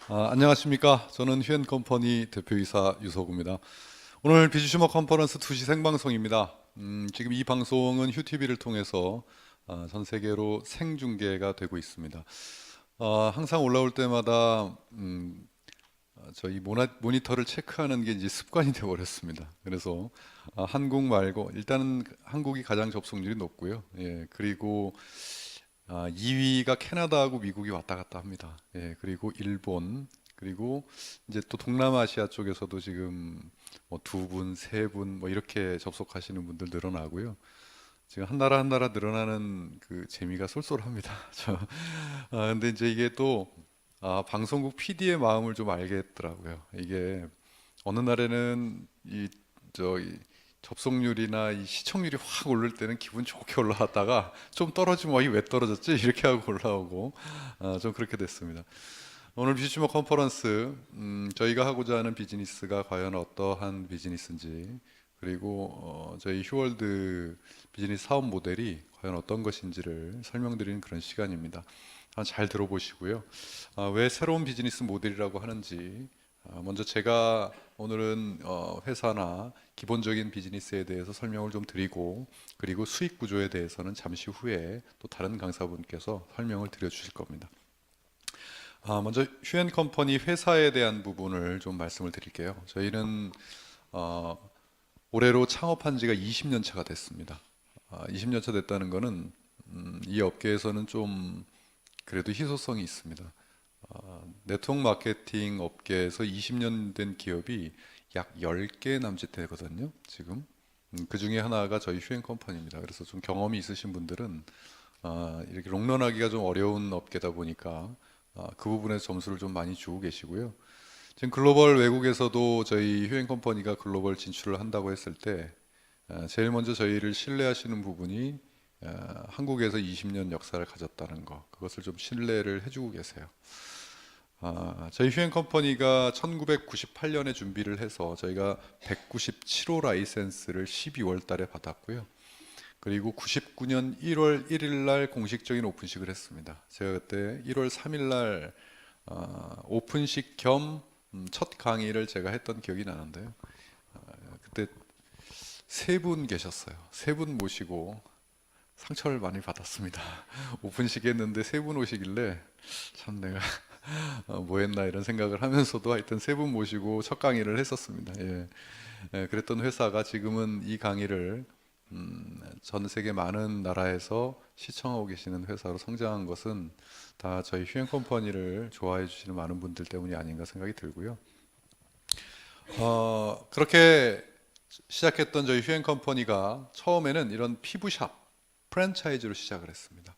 안녕하십니까. 저는 휴엔컴퍼니 대표이사 유석우입니다. 오늘 비즈슈머 컨퍼런스 2시 생방송입니다. 지금 이 방송은 휴TV를 통해서 전 세계로 생중계가 되고 있습니다. 항상 올라올 때마다 저희 모니터를 체크하는 게 이제 습관이 되어버렸습니다. 그래서 한국 말고 일단은 한국이 가장 접속률이 높고요. 예, 그리고 2위가 캐나다하고 미국이 왔다 갔다 합니다. 예, 그리고 일본, 그리고 이제 또 동남아시아 쪽에서도 지금 뭐 두 분, 세 분, 뭐 이렇게 접속하시는 분들 늘어나고요. 지금 한 나라 한 나라 늘어나는 그 재미가 쏠쏠합니다. 근데 이제 이게 또 방송국 PD의 마음을 좀 알겠더라고요. 이게 어느 날에는 이 접속률이나 이 시청률이 확 오를 때는 기분 좋게 올라왔다가 좀 떨어지면 이게 왜 떨어졌지? 이렇게 하고 올라오고 좀 그렇게 됐습니다. 오늘 비즈니스 컨퍼런스 저희가 하고자 하는 비즈니스가 과연 어떠한 비즈니스인지, 그리고 저희 휴월드 비즈니스 사업 모델이 과연 어떤 것인지를 설명드리는 그런 시간입니다. 잘 들어보시고요. 왜 새로운 비즈니스 모델이라고 하는지, 먼저 제가 오늘은 회사나 기본적인 비즈니스에 대해서 설명을 좀 드리고, 그리고 수익 구조에 대해서는 잠시 후에 또 다른 강사분께서 설명을 드려주실 겁니다. 먼저 휴엔컴퍼니 회사에 대한 부분을 좀 말씀을 드릴게요. 저희는 올해로 창업한 지가 20년 차가 됐습니다. 20년 차 됐다는 거는 이 업계에서는 좀 그래도 희소성이 있습니다. 네트워크 마케팅 업계에서 20년 된 기업이 약 10개 남짓 되거든요, 지금. 그 중에 하나가 저희 휴엔컴퍼니입니다. 그래서 좀 경험이 있으신 분들은 이렇게 롱런하기가 좀 어려운 업계다 보니까 그 부분에서 점수를 좀 많이 주고 계시고요. 지금 글로벌 외국에서도 저희 휴엔컴퍼니가 글로벌 진출을 한다고 했을 때 제일 먼저 저희를 신뢰하시는 부분이 한국에서 20년 역사를 가졌다는 거, 그것을 좀 신뢰를 해주고 계세요. 저희 휴엔컴퍼니가 1998년에 준비를 해서 저희가 197호 라이센스를 12월 달에 받았고요. 그리고 99년 1월 1일 날 공식적인 오픈식을 했습니다. 제가 그때 1월 3일 날 오픈식 겸 첫 강의를 제가 했던 기억이 나는데요. 그때 세 분 계셨어요. 세 분 모시고 상처를 많이 받았습니다. 오픈식 했는데 세 분 오시길래 참 내가 뭐 했나 이런 생각을 하면서도 하여튼 세 분 모시고 첫 강의를 했었습니다. 예. 그랬던 회사가 지금은 이 강의를 전 세계 많은 나라에서 시청하고 계시는 회사로 성장한 것은 다 저희 휴엔컴퍼니를 좋아해 주시는 많은 분들 때문이 아닌가 생각이 들고요. 그렇게 시작했던 저희 휴엔컴퍼니가 처음에는 이런 피부샵 프랜차이즈로 시작을 했습니다.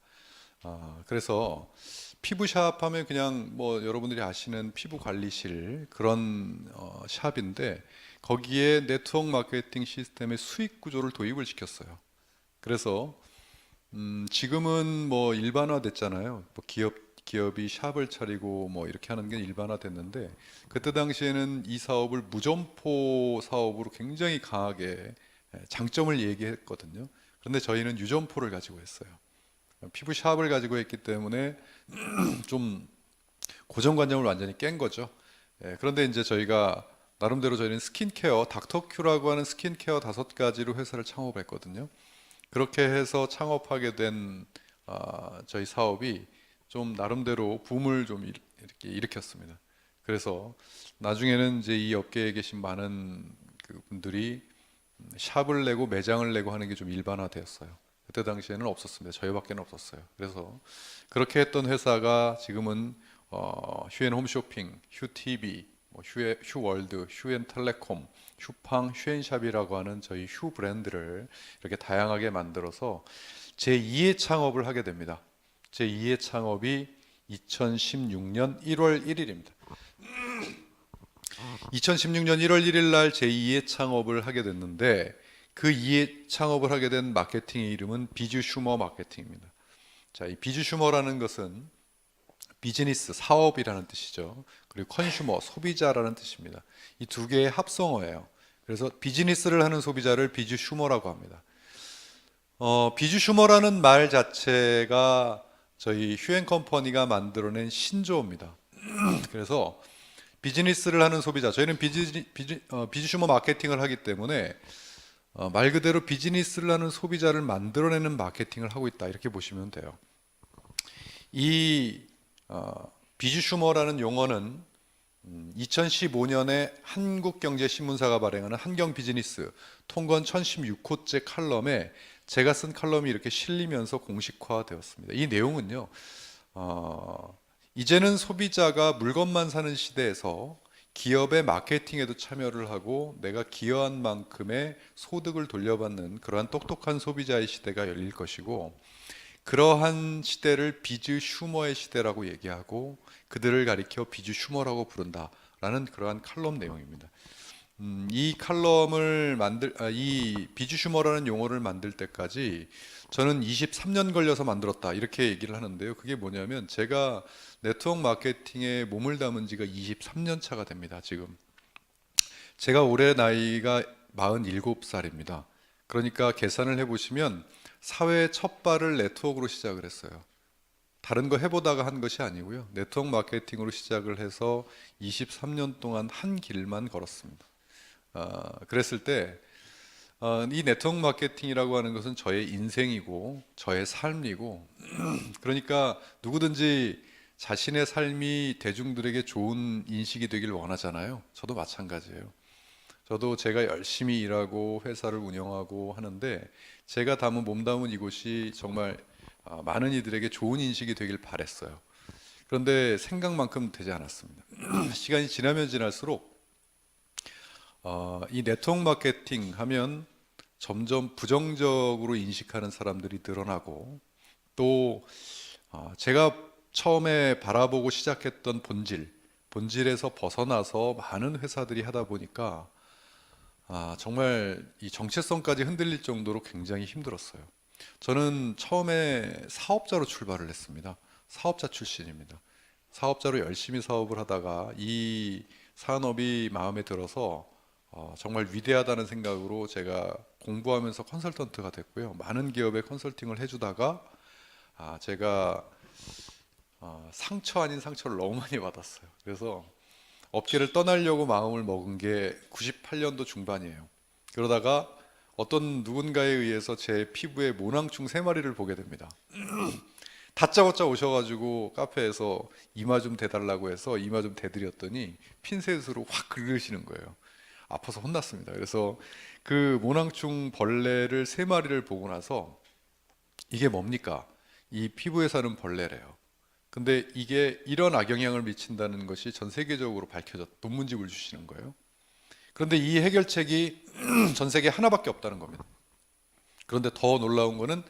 그래서 피부샵 하면 그냥 뭐 여러분들이 아시는 피부 관리실 그런 샵인데, 거기에 네트워크 마케팅 시스템의 수익 구조를 도입을 시켰어요. 그래서 지금은 뭐 일반화됐잖아요. 뭐 기업이 샵을 차리고 뭐 이렇게 하는 게 일반화됐는데, 그때 당시에는 이 사업을 무점포 사업으로 굉장히 강하게 장점을 얘기했거든요. 그런데 저희는 유점포를 가지고 했어요. 피부샵을 가지고 했기 때문에 좀 고정관념을 완전히 깬 거죠. 그런데 이제 저희가 나름대로 저희는 스킨케어, 닥터큐라고 하는 스킨케어 5가지로 회사를 창업했거든요. 그렇게 해서 창업하게 된 저희 사업이 좀 나름대로 붐을 좀 이렇게 일으켰습니다. 그래서 나중에는 이제 이 업계에 계신 많은 그 분들이 샵을 내고 매장을 내고 하는 게 좀 일반화되었어요. 그때 당시에는 없었습니다. 저희밖에는 없었어요. 그래서 그렇게 했던 회사가 지금은 휴엔홈쇼핑, 휴TV, 뭐 휴월드, 휴엔텔레콤, 휴팡, 휴엔샵이라고 하는 저희 휴 브랜드를 이렇게 다양하게 만들어서 제2의 창업을 하게 됩니다. 제2의 창업이 2016년 1월 1일입니다. 2016년 1월 1일 날 제2의 창업을 하게 됐는데, 그 2의 창업을 하게 된 마케팅의 이름은 비즈슈머 마케팅입니다. 자, 이 비즈슈머라는 것은 비즈니스, 사업이라는 뜻이죠. 그리고 컨슈머, 소비자라는 뜻입니다. 이 두 개의 합성어예요. 그래서 비즈니스를 하는 소비자를 비즈슈머라고 합니다. 비즈슈머라는 말 자체가 저희 휴엔컴퍼니가 만들어낸 신조어입니다. 그래서 비즈니스를 하는 소비자, 저희는 비즈슈머 마케팅을 하기 때문에 말 그대로 비즈니스를 하는 소비자를 만들어내는 마케팅을 하고 있다, 이렇게 보시면 돼요. 이 비즈슈머라는 용어는 2015년에 한국경제신문사가 발행하는 한경비즈니스 통건 1016호째 칼럼에 제가 쓴 칼럼이 이렇게 실리면서 공식화되었습니다. 이 내용은요, 이제는 소비자가 물건만 사는 시대에서 기업의 마케팅에도 참여를 하고 내가 기여한 만큼의 소득을 돌려받는 그러한 똑똑한 소비자의 시대가 열릴 것이고, 그러한 시대를 비즈 슈머의 시대라고 얘기하고 그들을 가리켜 비즈 슈머라고 부른다라는 그러한 칼럼 내용입니다. 이 비즈 슈머라는 용어를 만들 때까지 저는 23년 걸려서 만들었다, 이렇게 얘기를 하는데요. 그게 뭐냐면 제가 네트워크 마케팅에 몸을 담은 지가 23년 차가 됩니다. 지금 제가 올해 나이가 47살입니다. 그러니까 계산을 해보시면 사회의 첫 발을 네트워크로 시작을 했어요. 다른 거 해보다가 한 것이 아니고요. 네트워크 마케팅으로 시작을 해서 23년 동안 한 길만 걸었습니다. 그랬을 때 이 네트워크 마케팅이라고 하는 것은 저의 인생이고 저의 삶이고 그러니까 누구든지 자신의 삶이 대중들에게 좋은 인식이 되길 원하잖아요. 저도 마찬가지예요. 저도 제가 열심히 일하고 회사를 운영하고 하는데 제가 몸담은 이곳이 정말 많은 이들에게 좋은 인식이 되길 바랬어요. 그런데 생각만큼 되지 않았습니다. 시간이 지나면 지날수록 이 네트워크 마케팅 하면 점점 부정적으로 인식하는 사람들이 늘어나고, 또 제가 처음에 바라보고 시작했던 본질에서 벗어나서 많은 회사들이 하다 보니까 정말 이 정체성까지 흔들릴 정도로 굉장히 힘들었어요. 저는 처음에 사업자로 출발을 했습니다. 사업자 출신입니다. 사업자로 열심히 사업을 하다가 이 산업이 마음에 들어서 정말 위대하다는 생각으로 제가 공부하면서 컨설턴트가 됐고요. 많은 기업에 컨설팅을 해주다가 제가 상처 아닌 상처를 너무 많이 받았어요. 그래서 업계를 떠나려고 마음을 먹은 게 98년도 중반이에요. 그러다가 어떤 누군가에 의해서 제 피부에 모낭충 3마리를 보게 됩니다. 다짜고짜 오셔가지고 카페에서 이마 좀 대달라고 해서 이마 좀 대드렸더니 핀셋으로 확 긁으시는 거예요. 아파서 혼났습니다. 그래서 그 모낭충 벌레를 3마리를 보고 나서 이게 뭡니까? 이 피부에 사는 벌레래요. 근데 이게 이런 악영향을 미친다는 것이 전 세계적으로 논문집을 주시는 거예요. 그런데 이 해결책이 전 세계에 하나밖에 없다는 겁니다. 그런데 더 놀라운 거는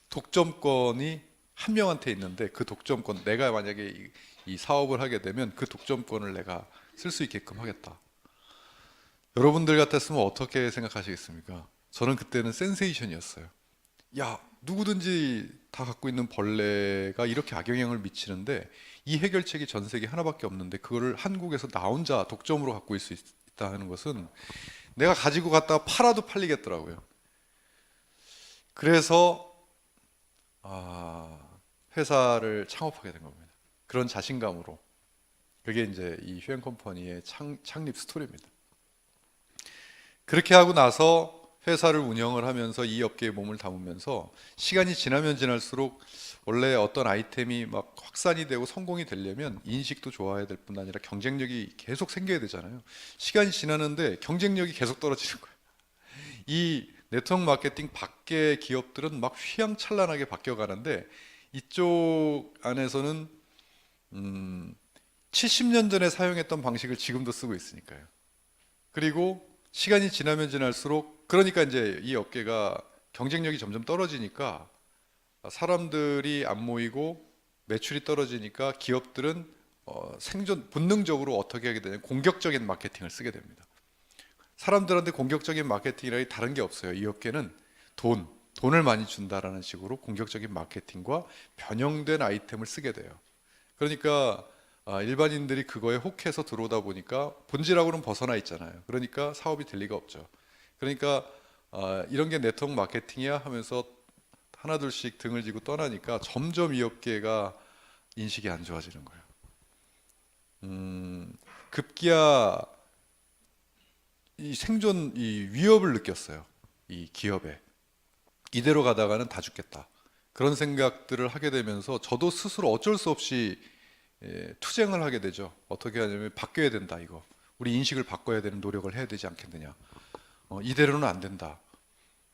독점권이 한 명한테 있는데 그 독점권, 내가 만약에 이 사업을 하게 되면 그 독점권을 내가 쓸 수 있게끔 하겠다. 여러분들 같았으면 어떻게 생각하시겠습니까? 저는 그때는 센세이션이었어요. 야, 누구든지 다 갖고 있는 벌레가 이렇게 악영향을 미치는데 이 해결책이 전 세계에 하나밖에 없는데 그거를 한국에서 나 혼자 독점으로 갖고 있을 수 있다 하는 것은 내가 가지고 갔다가 팔아도 팔리겠더라고요. 그래서 회사를 창업하게 된 겁니다. 그런 자신감으로. 그게 이제 이 휴앤컴퍼니의 창립 스토리입니다. 그렇게 하고 나서 회사를 운영을 하면서 이 업계에 몸을 담으면서 시간이 지나면 지날수록 원래 어떤 아이템이 막 확산이 되고 성공이 되려면 인식도 좋아야 될 뿐 아니라 경쟁력이 계속 생겨야 되잖아요. 시간이 지나는데 경쟁력이 계속 떨어지는 거예요. 이 네트워크 마케팅 밖의 기업들은 막 휘황찬란하게 바뀌어가는데 이쪽 안에서는 70년 전에 사용했던 방식을 지금도 쓰고 있으니까요. 그리고 시간이 지나면 지날수록 그러니까 이제 이 업계가 경쟁력이 점점 떨어지니까 사람들이 안 모이고 매출이 떨어지니까 기업들은 생존 본능적으로 어떻게 하게 되냐면 공격적인 마케팅을 쓰게 됩니다. 사람들한테 공격적인 마케팅이라니 다른 게 없어요. 이 업계는 돈을 많이 준다라는 식으로 공격적인 마케팅과 변형된 아이템을 쓰게 돼요. 그러니까 일반인들이 그거에 혹해서 들어오다 보니까 본질하고는 벗어나 있잖아요. 그러니까 사업이 될 리가 없죠. 그러니까 이런 게 네트워크 마케팅이야 하면서 하나둘씩 등을 지고 떠나니까 점점 이 업계가 인식이 안 좋아지는 거예요. 급기야 이 생존 이 위협을 느꼈어요. 이 기업에 이대로 가다가는 다 죽겠다. 그런 생각들을 하게 되면서 저도 스스로 어쩔 수 없이 투쟁을 하게 되죠. 어떻게 하냐면 바뀌어야 된다 이거. 우리 인식을 바꿔야 되는 노력을 해야 되지 않겠느냐. 이대로는 안 된다.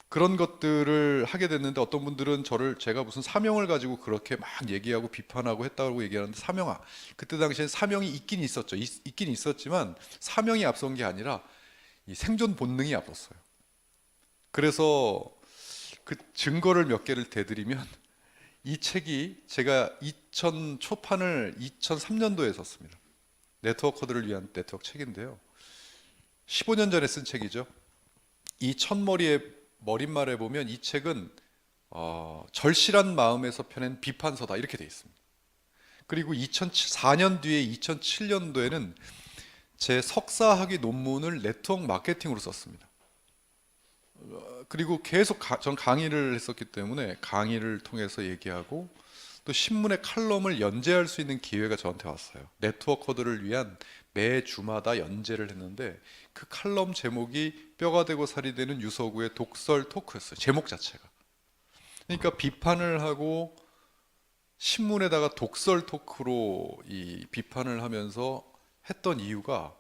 그런 것들을 하게 됐는데 어떤 분들은 제가 무슨 사명을 가지고 그렇게 막 얘기하고 비판하고 했다고 얘기하는데 그때 당시엔 사명이 있긴 있었죠. 있긴 있었지만 사명이 앞선 게 아니라 이 생존 본능이 앞섰어요. 그래서 그 증거를 몇 개를 대드리면 이 책이 제가 2000 초판을 2003년도에 썼습니다. 네트워커들을 위한 네트워크 책인데요. 15년 전에 쓴 책이죠. 이 첫머리의 머릿말에 보면 이 책은 절실한 마음에서 펴낸 비판서다 이렇게 돼 있습니다. 그리고 2004년 뒤에 2007년도에는 제 석사학위 논문을 네트워크 마케팅으로 썼습니다. 그리고 계속 전 강의를 했었기 때문에 강의를 통해서 얘기하고 또 신문의 칼럼을 연재할 수 있는 기회가 저한테 왔어요. 네트워커들을 위한 매 주마다 연재를 했는데 그 칼럼 제목이 뼈가 되고 살이 되는 유서구의 독설 토크였어요. 제목 자체가. 그러니까 비판을 하고 신문에다가 독설 토크로 이 비판을 하면서 했던 이유가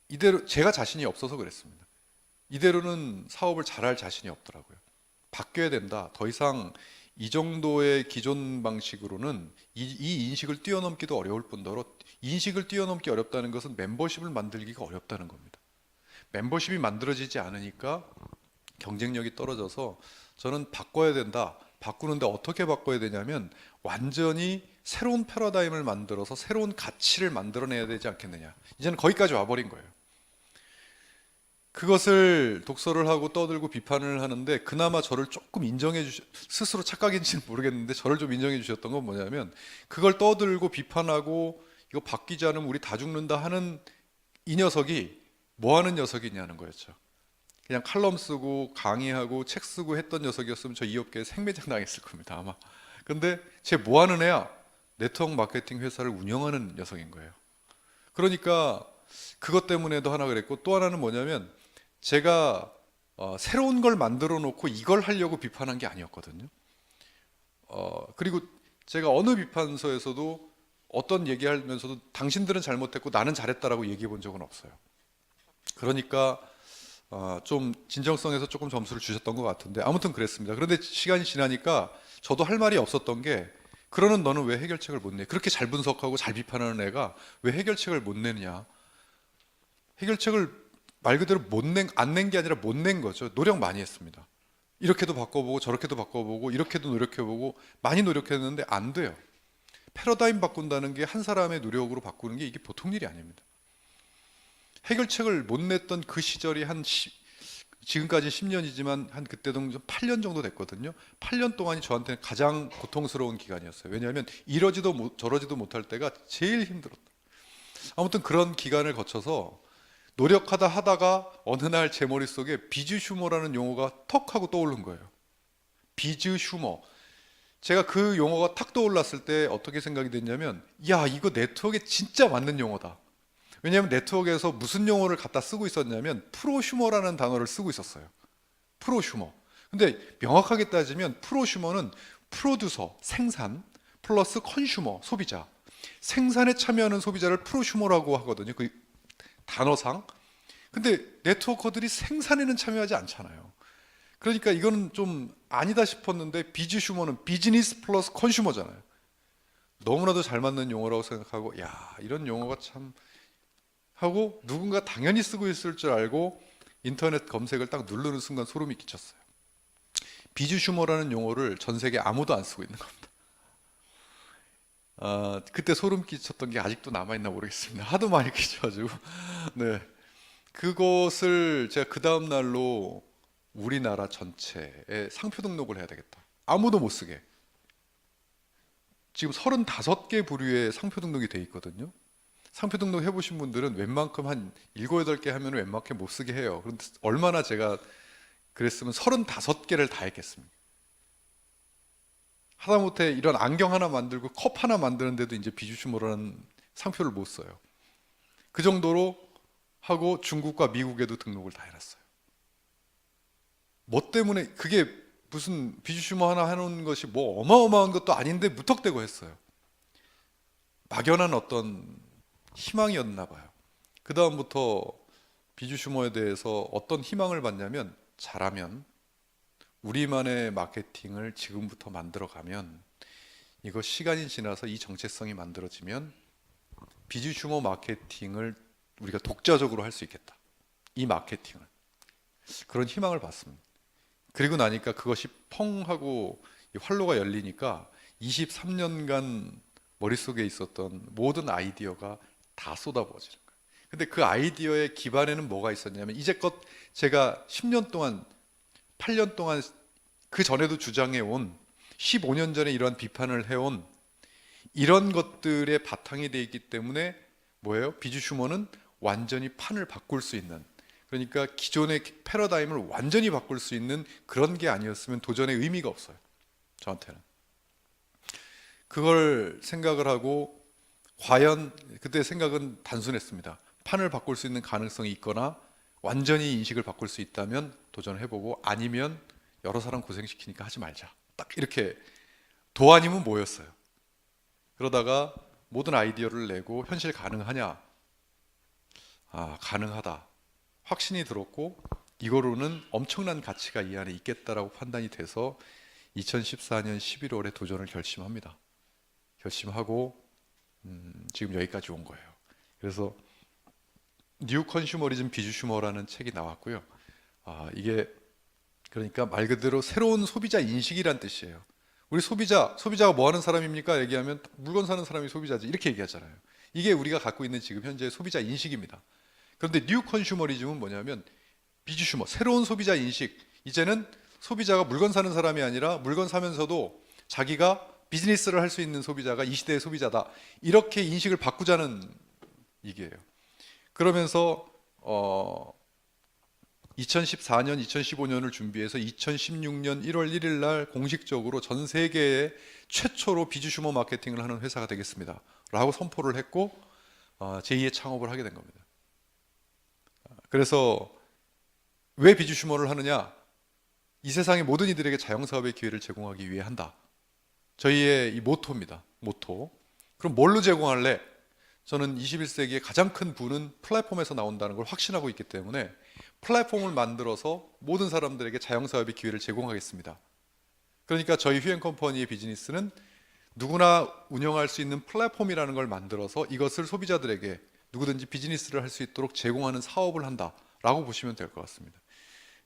이대로 제가 자신이 없어서 그랬습니다. 이대로는 사업을 잘할 자신이 없더라고요. 바뀌어야 된다. 더 이상 이 정도의 기존 방식으로는 이 인식을 뛰어넘기도 어려울 뿐더러 인식을 뛰어넘기 어렵다는 것은 멤버십을 만들기가 어렵다는 겁니다. 멤버십이 만들어지지 않으니까 경쟁력이 떨어져서 저는 바꿔야 된다. 바꾸는데 어떻게 바꿔야 되냐면 완전히 새로운 패러다임을 만들어서 새로운 가치를 만들어내야 되지 않겠느냐. 이제는 거기까지 와버린 거예요. 그것을 독서를 하고 떠들고 비판을 하는데 그나마 저를 조금 스스로 착각인지는 모르겠는데 저를 좀 인정해 주셨던 건 뭐냐면 그걸 떠들고 비판하고 이거 바뀌지 않으면 우리 다 죽는다 하는 이 녀석이 뭐 하는 녀석이냐는 거였죠. 그냥 칼럼 쓰고 강의하고 책 쓰고 했던 녀석이었으면 저 이 업계에 생매장 당했을 겁니다 아마. 근데 쟤 뭐 하는 애야? 네트워크 마케팅 회사를 운영하는 녀석인 거예요. 그러니까 그것 때문에도 하나 그랬고 또 하나는 뭐냐면 제가 새로운 걸 만들어 놓고 이걸 하려고 비판한 게 아니었거든요. 그리고 제가 어느 비판서에서도 어떤 얘기하면서도 당신들은 잘못했고 나는 잘했다라고 얘기해 본 적은 없어요. 그러니까 좀 진정성에서 조금 점수를 주셨던 것 같은데 아무튼 그랬습니다. 그런데 시간이 지나니까 저도 할 말이 없었던 게 그러는 너는 왜 해결책을 못 내? 그렇게 잘 분석하고 잘 비판하는 애가 왜 해결책을 못 내느냐? 해결책을 말 그대로 안 낸 게 아니라 못 낸 거죠. 노력 많이 했습니다. 이렇게도 바꿔보고 저렇게도 바꿔보고 이렇게도 노력해보고 많이 노력했는데 안 돼요. 패러다임 바꾼다는 게 한 사람의 노력으로 바꾸는 게 이게 보통 일이 아닙니다. 해결책을 못 냈던 그 시절이 지금까지 10년이지만 한 그때도 8년 정도 됐거든요. 8년 동안이 저한테는 가장 고통스러운 기간이었어요. 왜냐하면 저러지도 못할 때가 제일 힘들었다. 아무튼 그런 기간을 거쳐서 노력하다 하다가 어느 날 제 머릿속에 비즈 슈머라는 용어가 턱 하고 떠오른 거예요. 비즈 슈머. 제가 그 용어가 탁 떠올랐을 때 어떻게 생각이 됐냐면 야 이거 네트워크에 진짜 맞는 용어다. 왜냐하면 네트워크에서 무슨 용어를 갖다 쓰고 있었냐면 프로슈머라는 단어를 쓰고 있었어요. 프로슈머. 근데 명확하게 따지면 프로슈머는 프로듀서, 생산 플러스 컨슈머, 소비자. 생산에 참여하는 소비자를 프로슈머라고 하거든요. 그 단어상. 근데 네트워커들이 생산에는 참여하지 않잖아요. 그러니까 이거는 좀 아니다 싶었는데 비즈슈머는 비즈니스 플러스 컨슈머잖아요. 너무나도 잘 맞는 용어라고 생각하고 야 이런 용어가 참 하고 누군가 당연히 쓰고 있을 줄 알고 인터넷 검색을 딱 누르는 순간 소름이 끼쳤어요. 비즈슈머라는 용어를 전 세계 아무도 안 쓰고 있는 겁니다. 그때 소름 끼쳤던 게 아직도 남아있나 모르겠습니다. 하도 많이 끼쳐가지고. 네. 그것을 제가 그 다음 날로 우리나라 전체에 상표 등록을 해야 되겠다. 아무도 못 쓰게. 지금 35개 부류의 상표 등록이 돼 있거든요. 상표 등록 해보신 분들은 웬만큼 한 7, 8개 하면 웬만큼 못 쓰게 해요. 그런데 얼마나 제가 그랬으면 35개를 다 했겠습니까? 하다못해 이런 안경 하나 만들고 컵 하나 만드는데도 이제 비주슈머라는 상표를 못 써요. 그 정도로 하고 중국과 미국에도 등록을 다 해놨어요. 뭐 때문에 그게 무슨 비주슈머 하나 해놓은 것이 뭐 어마어마한 것도 아닌데 무턱대고 했어요. 막연한 어떤 희망이었나 봐요. 그 다음부터 비주슈머에 대해서 어떤 희망을 받냐면, 잘하면 우리만의 마케팅을 지금부터 만들어가면, 이거 시간이 지나서 이 정체성이 만들어지면 비주슈머 마케팅을 우리가 독자적으로 할 수 있겠다. 이 마케팅을. 그런 희망을 받습니다. 그리고 나니까 그것이 펑 하고 이 활로가 열리니까 23년간 머릿속에 있었던 모든 아이디어가 다 쏟아부어지는 거예요. 근데 그 아이디어의 기반에는 뭐가 있었냐면, 이제껏 제가 10년 동안, 8년 동안 그 전에도 주장해온, 15년 전에 이러한 비판을 해온 이런 것들의 바탕이 되어 있기 때문에 뭐예요? 비주슈머는 완전히 판을 바꿀 수 있는, 그러니까 기존의 패러다임을 완전히 바꿀 수 있는 그런 게 아니었으면 도전의 의미가 없어요. 저한테는. 그걸 생각을 하고, 과연 그때 생각은 단순했습니다. 판을 바꿀 수 있는 가능성이 있거나 완전히 인식을 바꿀 수 있다면 도전을 해보고, 아니면 여러 사람 고생시키니까 하지 말자. 딱 이렇게 도안이면 뭐였어요. 그러다가 모든 아이디어를 내고 현실 가능하냐? 아, 가능하다. 확신이 들었고, 이거로는 엄청난 가치가 이 안에 있겠다라고 판단이 돼서 2014년 11월에 도전을 결심합니다. 결심하고 지금 여기까지 온 거예요. 그래서 뉴 컨슈머리즘 비주슈머라는 책이 나왔고요. 이게 그러니까 말 그대로 새로운 소비자 인식이란 뜻이에요. 우리 소비자가 뭐 하는 사람입니까? 얘기하면 물건 사는 사람이 소비자지, 이렇게 얘기하잖아요. 이게 우리가 갖고 있는 지금 현재 소비자 인식입니다. 그런데 뉴 컨슈머리즘은 뭐냐면 비주슈머, 새로운 소비자 인식. 이제는 소비자가 물건 사는 사람이 아니라 물건 사면서도 자기가 비즈니스를 할 수 있는 소비자가 이 시대의 소비자다. 이렇게 인식을 바꾸자는 얘기예요. 그러면서 2014년, 2015년을 준비해서 2016년 1월 1일 날 공식적으로 전 세계에 최초로 비주슈머 마케팅을 하는 회사가 되겠습니다 라고 선포를 했고, 제2의 창업을 하게 된 겁니다. 그래서 왜 비주슈머를 하느냐? 이 세상의 모든 이들에게 자영사업의 기회를 제공하기 위해 한다. 저희의 이 모토입니다. 모토. 그럼 뭘로 제공할래? 저는 21세기의 가장 큰 부는 플랫폼에서 나온다는 걸 확신하고 있기 때문에 플랫폼을 만들어서 모든 사람들에게 자영사업의 기회를 제공하겠습니다. 그러니까 저희 휴앤컴퍼니의 비즈니스는 누구나 운영할 수 있는 플랫폼이라는 걸 만들어서 이것을 소비자들에게 누구든지 비즈니스를 할 수 있도록 제공하는 사업을 한다라고 보시면 될 것 같습니다.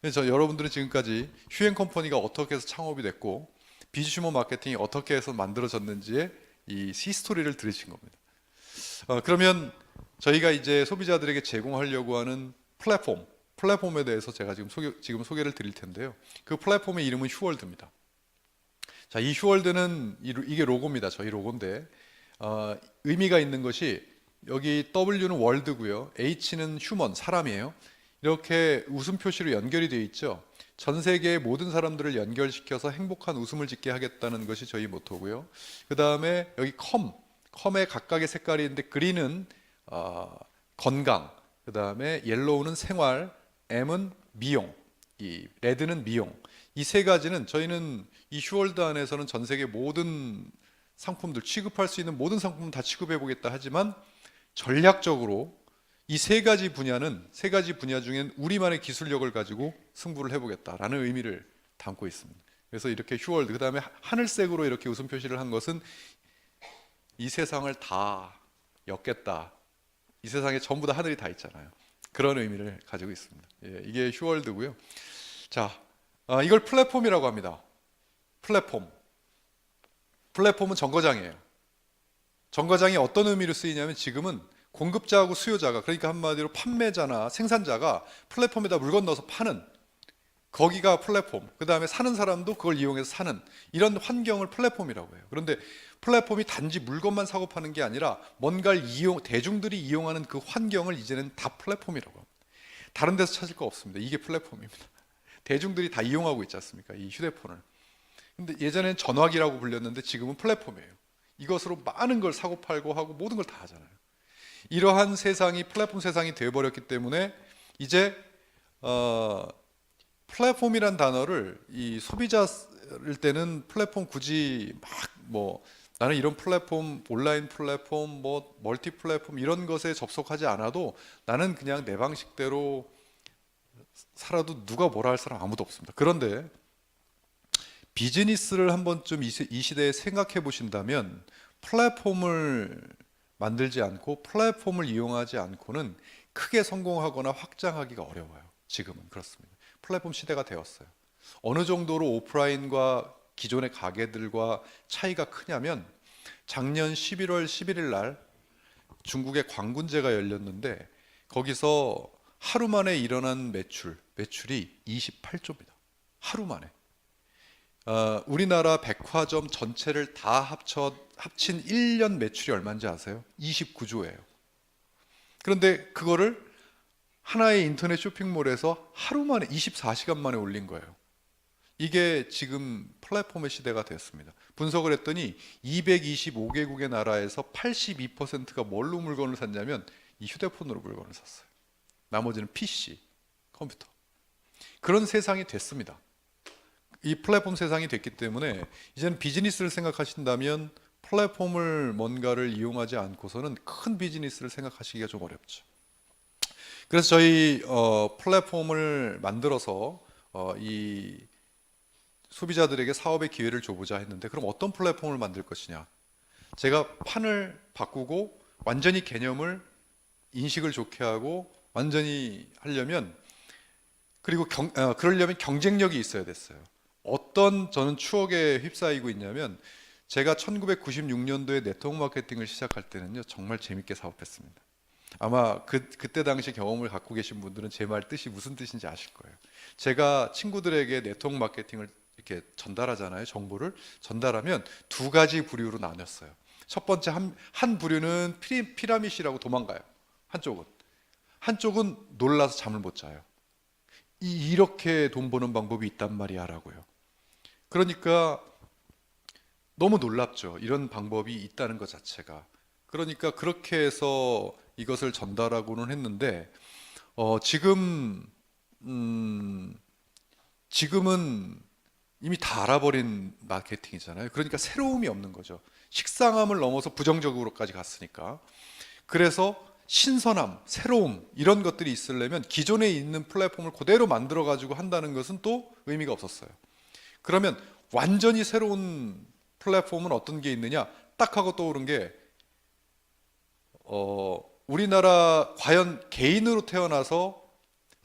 그래서 여러분들은 지금까지 휴앤컴퍼니가 어떻게 해서 창업이 됐고 비주슈머 마케팅이 어떻게 해서 만들어졌는지의 이 히스토리를 들으신 겁니다. 그러면 저희가 이제 소비자들에게 제공하려고 하는 플랫폼에 대해서 제가 지금 소개를 드릴 텐데요. 그 플랫폼의 이름은 휴월드입니다. 자, 이 휴월드는 이게 로고입니다. 저희 로고인데 의미가 있는 것이, 여기 W는 월드고요, H는 휴먼, 사람이에요. 이렇게 웃음 표시로 연결이 되어 있죠. 전 세계의 모든 사람들을 연결시켜서 행복한 웃음을 짓게 하겠다는 것이 저희 모토고요. 그 다음에 여기 컴에 각각의 색깔이 있는데, 그린은 건강, 그 다음에 옐로우는 생활, M은 미용, 이 레드는 미용. 이 세 가지는 저희는 이 휴월드 안에서는 전 세계 모든 상품들, 취급할 수 있는 모든 상품 다 취급해 보겠다 하지만, 전략적으로 이 세 가지 분야 중엔 우리만의 기술력을 가지고 승부를 해보겠다라는 의미를 담고 있습니다. 그래서 이렇게 휴월드, 그 다음에 하늘색으로 이렇게 웃음 표시를 한 것은 이 세상을 다 엮겠다. 이 세상에 전부 다 하늘이 다 있잖아요. 그런 의미를 가지고 있습니다. 이게 휴월드고요. 자, 이걸 플랫폼이라고 합니다. 플랫폼은 정거장이에요. 정거장이 어떤 의미로 쓰이냐면, 지금은 공급자하고 수요자가, 그러니까 한마디로 판매자나 생산자가 플랫폼에다 물건 넣어서 파는, 거기가 플랫폼. 그 다음에 사는 사람도 그걸 이용해서 사는, 이런 환경을 플랫폼이라고 해요. 그런데 플랫폼이 단지 물건만 사고 파는 게 아니라 뭔가를 대중들이 이용하는 그 환경을 이제는 다 플랫폼이라고 합니다. 다른 데서 찾을 거 없습니다. 이게 플랫폼입니다. 대중들이 다 이용하고 있지 않습니까? 이 휴대폰을. 근데 예전엔 전화기라고 불렸는데 지금은 플랫폼이에요. 이것으로 많은 걸 사고 팔고 하고 모든 걸 다 하잖아요. 이러한 세상이 플랫폼 세상이 되어버렸기 때문에 이제 플랫폼이란 단어를 이 소비자일 때는 플랫폼 굳이 막 뭐 나는 이런 플랫폼, 온라인 플랫폼, 뭐 멀티 플랫폼 이런 것에 접속하지 않아도 나는 그냥 내 방식대로 살아도 누가 뭐라 할 사람 아무도 없습니다. 그런데 비즈니스를 한 번쯤 이 시대에 생각해 보신다면 플랫폼을 만들지 않고 플랫폼을 이용하지 않고는 크게 성공하거나 확장하기가 어려워요. 지금은 그렇습니다. 플랫폼 시대가 되었어요. 어느 정도로 오프라인과 기존의 가게들과 차이가 크냐면 작년 11월 11일 날 중국에 광군제가 열렸는데 거기서 하루 만에 일어난 매출이 28조입니다. 하루 만에. 우리나라 백화점 전체를 다 합친 1년 매출이 얼마인지 아세요? 29조예요. 그런데 그거를 하나의 인터넷 쇼핑몰에서 하루 만에 24시간 만에 올린 거예요. 이게 지금 플랫폼의 시대가 됐습니다. 분석을 했더니 225개국의 나라에서 82%가 뭘로 물건을 샀냐면 이 휴대폰으로 물건을 샀어요. 나머지는 PC, 컴퓨터. 그런 세상이 됐습니다. 이 플랫폼 세상이 됐기 때문에 이제는 비즈니스를 생각하신다면 플랫폼을 뭔가를 이용하지 않고서는 큰 비즈니스를 생각하시기가 좀 어렵죠. 그래서 저희 플랫폼을 만들어서 이 소비자들에게 사업의 기회를 줘보자 했는데 그럼 어떤 플랫폼을 만들 것이냐. 제가 판을 바꾸고 완전히 개념을 인식을 좋게 하고 완전히 하려면 그리고 그러려면 경쟁력이 있어야 됐어요. 어떤 저는 추억에 휩싸이고 있냐면 제가 1996년도에 네트워크 마케팅을 시작할 때는요 정말 재밌게 사업했습니다. 아마 그때 당시 경험을 갖고 계신 분들은 제 말 뜻이 무슨 뜻인지 아실 거예요. 제가 친구들에게 네트워크 마케팅을 이렇게 전달하잖아요. 정보를 전달하면 두 가지 부류로 나눴어요. 첫 번째 한 부류는 피라미시라고 도망가요. 한쪽은 놀라서 잠을 못 자요. 이렇게 돈 버는 방법이 있단 말이야 라고요. 그러니까 너무 놀랍죠. 이런 방법이 있다는 것 자체가. 그러니까 그렇게 해서 이것을 전달하고는 했는데 지금은 이미 다 알아버린 마케팅이잖아요. 그러니까 새로움이 없는 거죠. 식상함을 넘어서 부정적으로까지 갔으니까. 그래서 신선함, 새로움 이런 것들이 있으려면 기존에 있는 플랫폼을 그대로 만들어 가지고 한다는 것은 또 의미가 없었어요. 그러면 완전히 새로운 플랫폼은 어떤 게 있느냐? 딱 하고 떠오른 게 우리나라 과연 개인으로 태어나서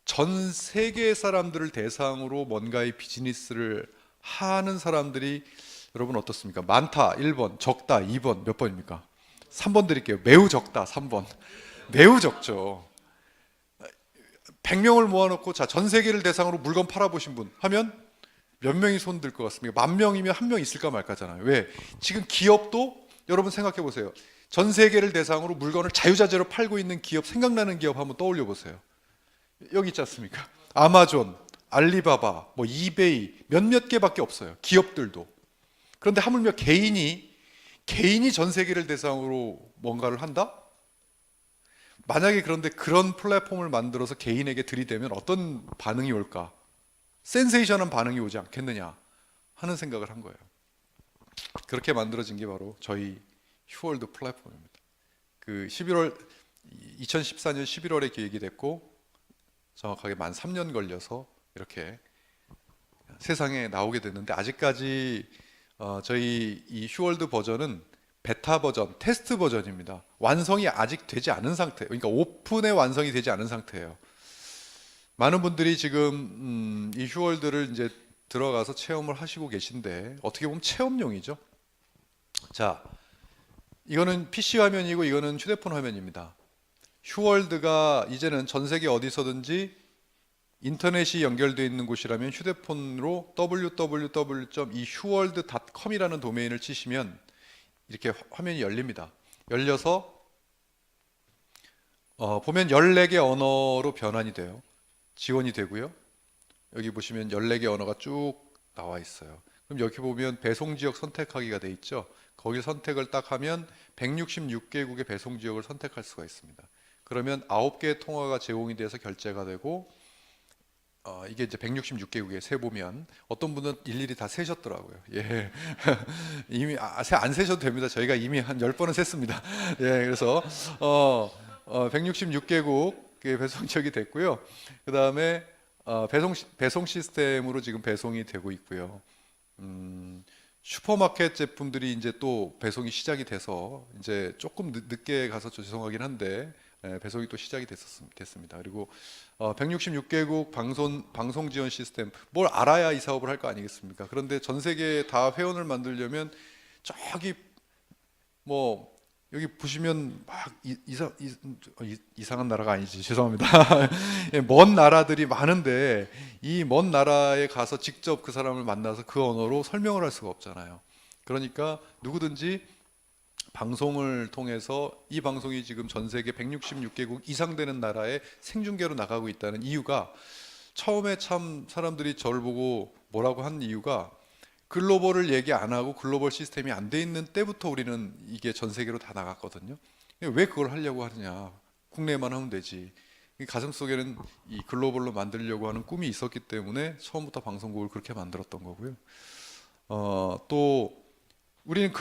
전 세계 사람들을 대상으로 뭔가의 비즈니스를 하는 사람들이 여러분 어떻습니까? 많다 1번, 적다 2번, 몇 번입니까? 3번 드릴게요. 매우 적다 3번. 매우 적죠. 100명을 모아놓고 자, 전 세계를 대상으로 물건 팔아보신 분 하면 몇 명이 손 들 것 같습니까? 10,000명이면 한 명 있을까 말까잖아요. 왜? 지금 기업도 여러분 생각해 보세요. 전 세계를 대상으로 물건을 자유자재로 팔고 있는 기업 생각나는 기업 한번 떠올려 보세요. 여기 있지 않습니까? 아마존, 알리바바, 뭐 이베이 몇몇 개밖에 없어요. 기업들도. 그런데 하물며 개인이 전 세계를 대상으로 뭔가를 한다? 만약에 그런데 그런 플랫폼을 만들어서 개인에게 들이대면 어떤 반응이 올까? 센세이션한 반응이 오지 않겠느냐 하는 생각을 한 거예요. 그렇게 만들어진 게 바로 저희 휴월드 플랫폼입니다. 2014년 11월에 기획이 됐고 정확하게 만 3년 걸려서 이렇게 세상에 나오게 됐는데 아직까지 저희 이 휴월드 버전은 베타 버전, 테스트 버전입니다. 완성이 아직 되지 않은 상태예요. 그러니까 오픈의 완성이 되지 않은 상태예요. 많은 분들이 지금 이 휴월드를 이제 들어가서 체험을 하시고 계신데 어떻게 보면 체험용이죠. 자, 이거는 PC 화면이고 이거는 휴대폰 화면입니다. 휴월드가 이제는 전 세계 어디서든지 인터넷이 연결되어 있는 곳이라면 휴대폰으로 www.ihuworld.com이라는 도메인을 치시면 이렇게 화면이 열립니다. 열려서 보면 14개 언어로 변환이 돼요. 지원이 되고요. 여기 보시면 14개 언어가 쭉 나와 있어요. 그럼 여기 보면 배송 지역 선택하기가 돼 있죠. 거기 선택을 딱 하면 166개국의 배송 지역을 선택할 수가 있습니다. 그러면 9개의 통화가 제공이 돼서 결제가 되고, 이게 이제 166개국에 세 보면 어떤 분은 일일이 다 세셨더라고요. 예. 이미 안 세셔도 됩니다. 저희가 이미 한 10번은 셌습니다. 예. 그래서 166개국의 배송 지역이 됐고요. 그다음에 배송 시스템으로 지금 배송이 되고 있고요. 슈퍼마켓 제품들이 이제 또 배송이 시작이 돼서 이제 조금 늦게 가서 죄송하긴 한데 배송이 또 시작이 됐습니다. 그리고 166개국 방송 지원 시스템 뭘 알아야 이 사업을 할 거 아니겠습니까? 그런데 전 세계에 다 회원을 만들려면 저기 뭐 여기 보시면 막 이상한 나라가 아니지 죄송합니다. 예, 먼 나라들이 많은데 이 먼 나라에 가서 직접 그 사람을 만나서 그 언어로 설명을 할 수가 없잖아요. 그러니까 누구든지 방송을 통해서 이 방송이 지금 전 세계 166개국 이상 되는 나라에 생중계로 나가고 있다는 이유가, 처음에 참 사람들이 저를 보고 뭐라고 한 이유가, 글로벌을 얘기 안 하고 글로벌 시스템이 안 돼 있는 때부터 우리는 이게 전 세계로 다 나갔거든요. 왜 그걸 하려고 하느냐? 국내만 하면 되지. 가슴 속에는 이 글로벌로 만들려고 하는 꿈이 있었기 때문에 처음부터 방송국을 그렇게 만들었던 거고요. 또 우리는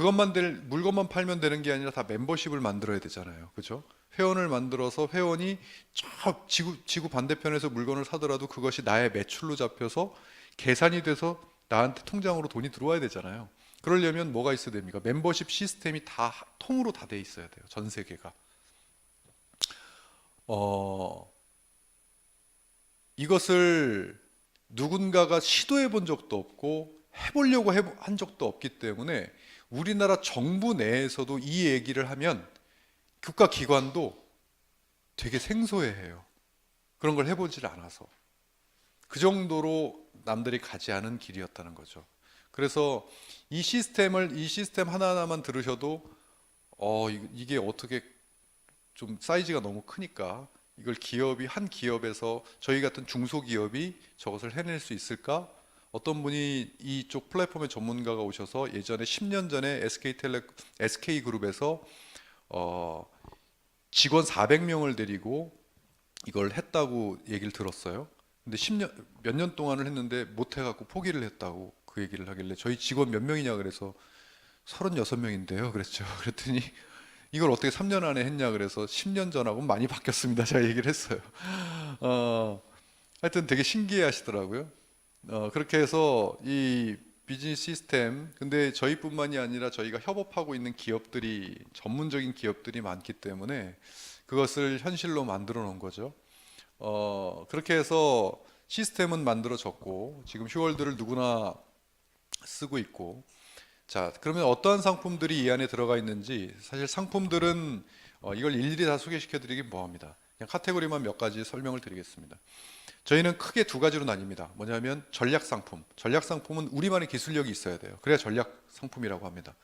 물건만 팔면 되는 게 아니라 다 멤버십을 만들어야 되잖아요. 그죠? 회원을 만들어서 회원이 저 지구 반대편에서 물건을 사더라도 그것이 나의 매출로 잡혀서 계산이 돼서 나한테 통장으로 돈이 들어와야 되잖아요. 그러려면 뭐가 있어야 됩니까? 멤버십 시스템이 다 통으로 다 돼 있어야 돼요. 전 세계가. 이것을 누군가가 시도해 본 적도 없고 해보려고 한 적도 없기 때문에 우리나라 정부 내에서도 이 얘기를 하면 국가기관도 되게 생소해해요. 그런 걸 해보질 않아서. 그 정도로 남들이 가지 않은 길이었다는 거죠. 그래서 이 시스템 하나하나만 들으셔도 이게 어떻게 좀 사이즈가 너무 크니까 이걸 한 기업에서 저희 같은 중소기업이 저것을 해낼 수 있을까? 어떤 분이 이쪽 플랫폼의 전문가가 오셔서 예전에 10년 전에 SK그룹에서 직원 400명을 데리고 이걸 했다고 얘기를 들었어요. 근데 몇 년 동안을 했는데 못 해갖고 포기를 했다고 그 얘기를 하길래, 저희 직원 몇 명이냐 그래서 36명인데요 그랬죠. 그랬더니 이걸 어떻게 3년 안에 했냐 그래서 10년 전하고 많이 바뀌었습니다. 제가 얘기를 했어요. 하여튼 되게 신기해 하시더라고요. 그렇게 해서 이 비즈니스 시스템, 근데 저희뿐만이 아니라 저희가 협업하고 있는 전문적인 기업들이 많기 때문에 그것을 현실로 만들어 놓은 거죠. 그렇게 해서 시스템은 만들어졌고 지금 휴월드를 누구나 쓰고 있고, 자 그러면 어떠한 상품들이 이 안에 들어가 있는지, 사실 상품들은 이걸 일일이 다 소개시켜 드리긴 뭐합니다. 그냥 카테고리만 몇 가지 설명을 드리겠습니다. 저희는 크게 두 가지로 나뉩니다. 뭐냐면 전략 상품. 전략 상품은 우리만의 기술력이 있어야 돼요. 그래야 전략 상품이라고 합니다.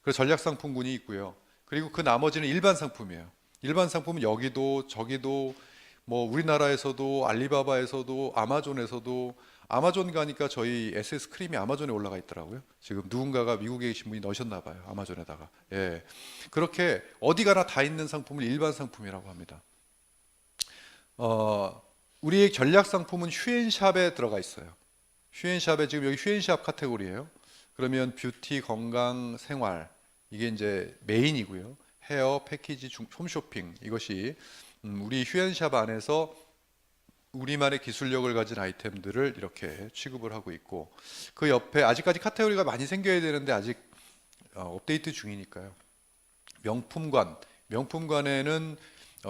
그래서 전략 상품군이 있고요. 그리고 그 나머지는 일반 상품이에요. 일반 상품은 여기도 저기도 뭐 우리나라에서도 알리바바에서도 아마존에서도, 아마존 가니까 저희 SS 크림이 아마존에 올라가 있더라고요. 지금 누군가가 미국에 계신 분이 넣으셨나 봐요. 아마존에다가. 예. 그렇게 어디 가나 다 있는 상품을 일반 상품이라고 합니다. 우리의 전략 상품은 휴앤샵에 들어가 있어요. 휴앤샵에 지금 여기 휴앤샵 카테고리예요. 그러면 뷰티, 건강, 생활, 이게 이제 메인이고요. 헤어, 패키지, 홈쇼핑, 이것이 우리 휴앤샵 안에서 우리만의 기술력을 가진 아이템들을 이렇게 취급을 하고 있고, 그 옆에 아직까지 카테고리가 많이 생겨야 되는데 아직 업데이트 중이니까요. 명품관에는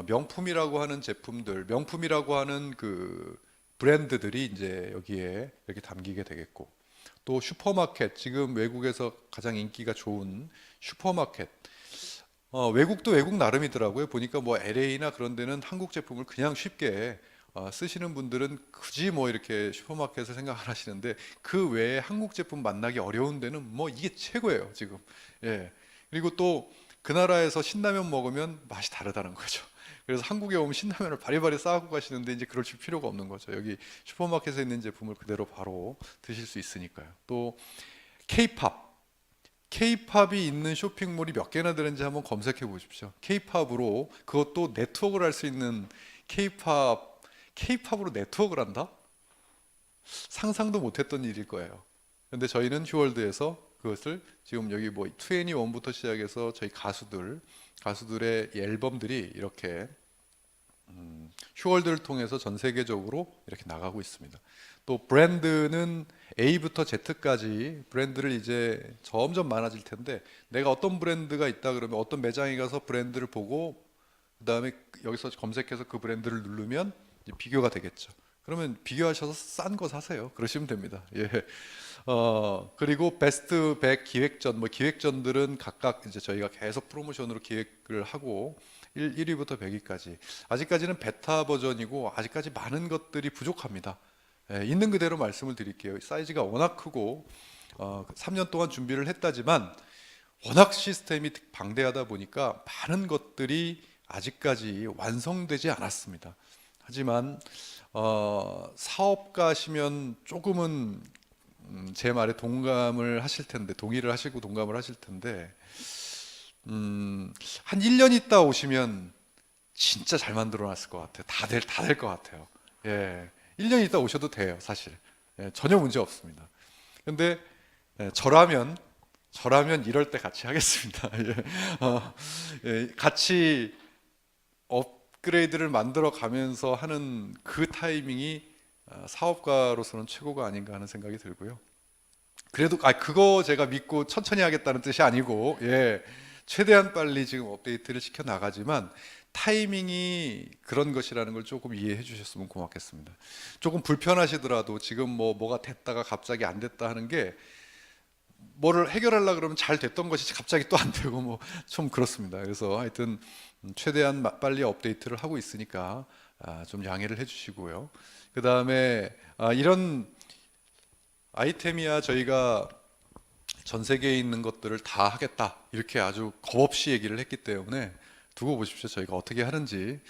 명품이라고 하는 제품들, 명품이라고 하는 그 브랜드들이 이제 여기에 이렇게 담기게 되겠고, 또 슈퍼마켓, 지금 외국에서 가장 인기가 좋은 슈퍼마켓, 외국도 외국 나름이더라고요. 보니까 뭐 LA나 그런 데는 한국 제품을 그냥 쉽게 쓰시는 분들은 굳이 뭐 이렇게 슈퍼마켓을 생각 안 하시는데, 그 외에 한국 제품 만나기 어려운 데는 뭐 이게 최고예요 지금. 예. 그리고 또 그 나라에서 신라면 먹으면 맛이 다르다는 거죠. 그래서 한국에 오면 신라면을 바리바리 싸고 가시는데 이제 그러실 필요가 없는 거죠. 여기 슈퍼마켓에 있는 제품을 그대로 바로 드실 수 있으니까요. 또 K-팝. K-팝이 있는 쇼핑몰이 몇 개나 되는지 한번 검색해 보십시오. K-팝으로 그것도 네트워크를 할 수 있는 K-팝으로 네트워크를 한다? 상상도 못했던 일일 거예요. 근데 저희는 휴월드에서 그것을 지금 여기 뭐 2NE1부터 시작해서 저희 가수들의 이 앨범들이 이렇게 휴월드를 통해서 전 세계적으로 이렇게 나가고 있습니다. 또 브랜드는 A부터 Z까지 브랜드를 이제 점점 많아질 텐데, 내가 어떤 브랜드가 있다 그러면 어떤 매장에 가서 브랜드를 보고 그다음에 여기서 검색해서 그 브랜드를 누르면 이제 비교가 되겠죠. 그러면 비교하셔서 싼 거 사세요. 그러시면 됩니다. 예. 그리고 베스트 100 기획전, 뭐 기획전들은 각각 이제 저희가 계속 프로모션으로 기획을 하고 1위부터 100위까지. 아직까지는 베타 버전이고 아직까지 많은 것들이 부족합니다. 예, 있는 그대로 말씀을 드릴게요. 사이즈가 워낙 크고 3년 동안 준비를 했다지만 워낙 시스템이 방대하다 보니까 많은 것들이 아직까지 완성되지 않았습니다. 하지만 사업가시면 조금은 제 말에 동감을 하실 텐데, 동의를 하시고 동감을 하실 텐데, 한 1년 있다 오시면 진짜 잘 만들어 놨을 것 같아요. 다 될 것 같아요. 예. 1년 있다 오셔도 돼요, 사실. 예, 전혀 문제 없습니다. 근데 저라면 이럴 때 같이 하겠습니다. 예. 같이 업그레이드를 만들어 가면서 하는 그 타이밍이 사업가로서는 최고가 아닌가 하는 생각이 들고요. 그래도 그거 제가 믿고 천천히 하겠다는 뜻이 아니고, 예, 최대한 빨리 지금 업데이트를 시켜 나가지만 타이밍이 그런 것이라는 걸 조금 이해해 주셨으면 고맙겠습니다. 조금 불편하시더라도 지금 뭐가 됐다가 갑자기 안 됐다 하는 게, 뭐를 해결하려고 그러면 잘 됐던 것이 갑자기 또 안 되고 뭐 좀 그렇습니다. 그래서 하여튼 최대한 빨리 업데이트를 하고 있으니까 좀 양해를 해주시고요. 그 다음에 이런 아이템이야 저희가 전 세계에 있는 것들을 다 하겠다 이렇게 아주 겁없이 얘기를 했기 때문에 두고 보십시오. 저희가 어떻게 하는지.